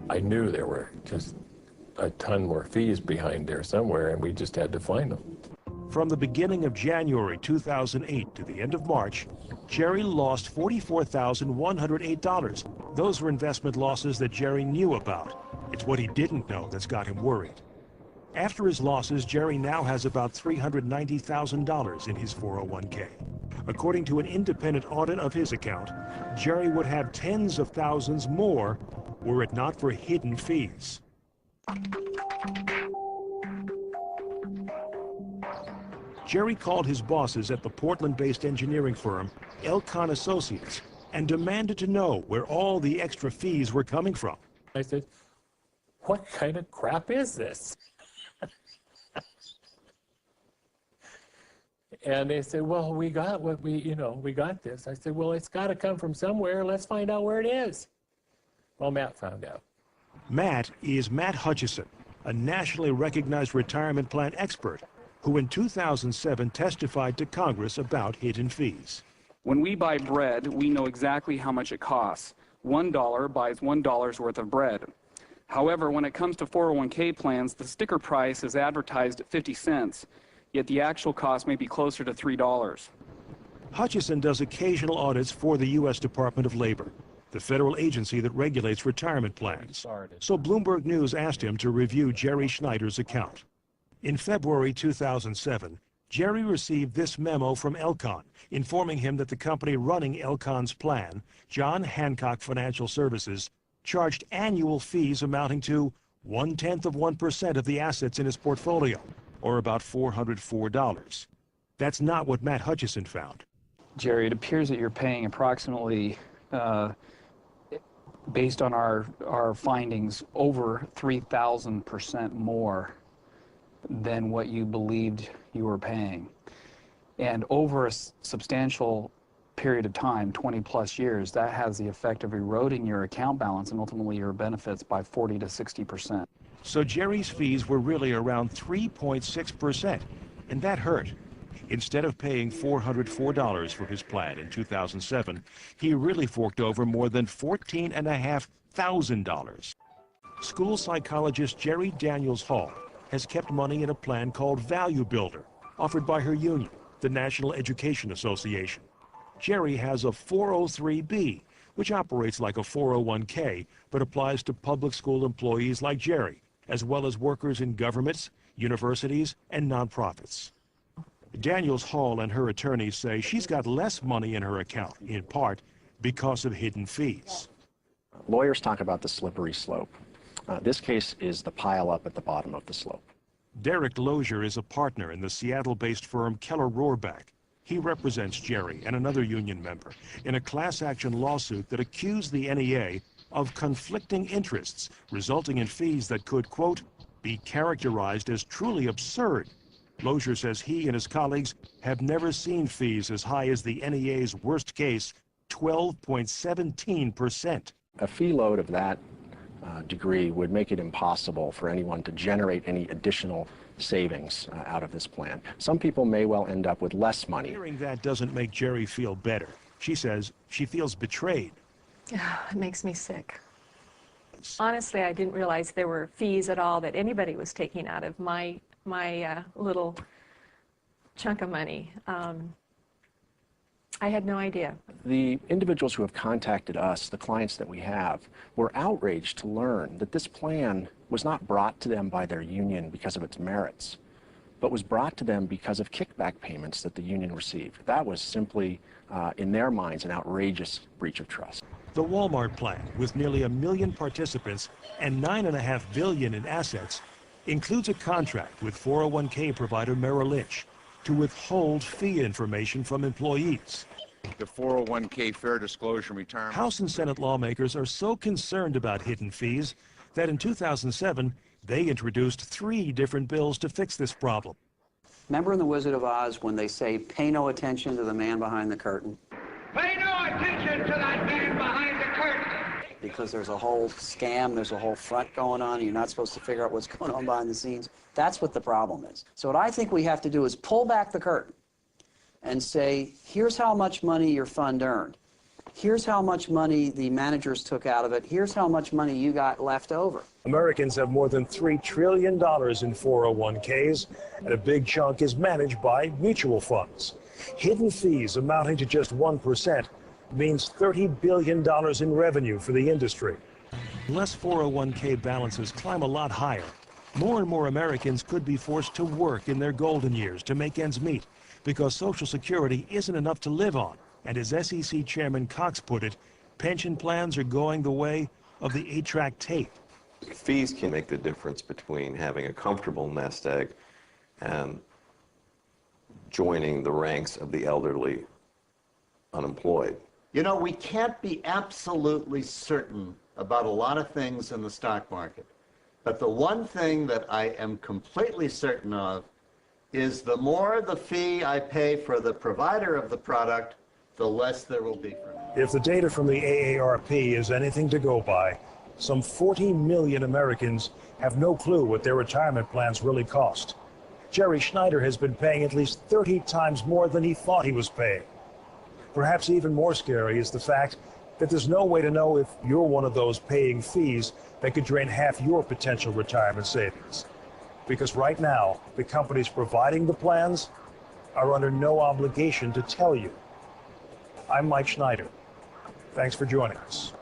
I knew there were just a ton more fees behind there somewhere, and we just had to find them. From the beginning of January 2008 to the end of March, Jerry lost $44,108. Those were investment losses that Jerry knew about. It's what he didn't know that's got him worried. After his losses, Jerry now has about $390,000 in his 401k. According to an independent audit of his account, Jerry would have tens of thousands more were it not for hidden fees. Jerry called his bosses at the Portland-based engineering firm, Elcon Associates, and demanded to know where all the extra fees were coming from. I said, what kind of crap is this? And they said, well, we got what we got this. I said, well, it's got to come from somewhere. Let's find out where it is. Well, Matt found out. Matt is Matt Hutchison, a nationally recognized retirement plan expert who in 2007 testified to Congress about hidden fees. When we buy bread, we know exactly how much it costs. $1 buys $1 worth of bread. However, when it comes to 401k plans, the sticker price is advertised at 50 cents, yet the actual cost may be closer to $3. Hutchison does occasional audits for the U.S. Department of Labor, the federal agency that regulates retirement plans. So Bloomberg News asked him to review Jerry Schneider's account. In February 2007, Jerry received this memo from Elcon, informing him that the company running Elcon's plan, John Hancock Financial Services, charged annual fees amounting to 0.1% of the assets in his portfolio, or about $404. That's not what Matt Hutchison found. Jerry, it appears that you're paying approximately, based on our findings, over 3,000% more than what you believed you were paying. And over a substantial period of time, 20+ years, that has the effect of eroding your account balance and ultimately your benefits by 40 to 60%. So Jerry's fees were really around 3.6%, and that hurt. Instead of paying $404 for his plan in 2007, he really forked over more than $14,500. School psychologist Jerry Daniels Hall has kept money in a plan called Value Builder, offered by her union, the National Education Association. Jerry has a 403B, which operates like a 401k, but applies to public school employees like Jerry, as well as workers in governments, universities, and nonprofits. Daniels Hall and her attorneys say she's got less money in her account, in part because of hidden fees. Lawyers talk about the slippery slope. This case is the pile up at the bottom of the slope. Derek Lozier is a partner in the Seattle-based firm Keller Rohrbach. He represents Jerry and another union member in a class action lawsuit that accused the NEA of conflicting interests, resulting in fees that could, quote, be characterized as truly absurd. Lozier says he and his colleagues have never seen fees as high as the NEA's worst case, 12.17%. A fee load of that degree would make it impossible for anyone to generate any additional savings out of this plan. Some people may well end up with less money. Hearing that doesn't make Jerry feel better. She says she feels betrayed. It makes me sick. Honestly, I didn't realize there were fees at all that anybody was taking out of my little chunk of money. I had no idea. The individuals who have contacted us, the clients that we have, were outraged to learn that this plan was not brought to them by their union because of its merits, but was brought to them because of kickback payments that the union received. That was simply, in their minds, an outrageous breach of trust. The Walmart plan, with nearly 1 million participants and $9.5 billion in assets, includes a contract with 401k provider Merrill Lynch to withhold fee information from employees. The 401k Fair Disclosure and Retirement. House and Senate lawmakers are so concerned about hidden fees that in 2007, they introduced 3 different bills to fix this problem. Remember in The Wizard of Oz when they say, pay no attention to the man behind the curtain? Pay no attention to that man behind the curtain! Because there's a whole scam, there's a whole front going on, and you're not supposed to figure out what's going on behind the scenes. That's what the problem is. So what I think we have to do is pull back the curtain and say, here's how much money your fund earned. Here's how much money the managers took out of it. Here's how much money you got left over. Americans have more than $3 trillion in 401ks, and a big chunk is managed by mutual funds. Hidden fees amounting to just 1% means $30 billion in revenue for the industry. Unless 401k balances climb a lot higher, more and more Americans could be forced to work in their golden years to make ends meet, because Social Security isn't enough to live on. And as SEC Chairman Cox put it, pension plans are going the way of the 8-track tape. Fees can make the difference between having a comfortable nest egg and joining the ranks of the elderly unemployed. You know, we can't be absolutely certain about a lot of things in the stock market. But the one thing that I am completely certain of is the more the fee I pay for the provider of the product, the less there will be for me. If the data from the AARP is anything to go by, some 40 million Americans have no clue what their retirement plans really cost. Jerry Schneider has been paying at least 30 times more than he thought he was paying. Perhaps even more scary is the fact that there's no way to know if you're one of those paying fees that could drain half your potential retirement savings. Because right now, the companies providing the plans are under no obligation to tell you. I'm Mike Schneider. Thanks for joining us.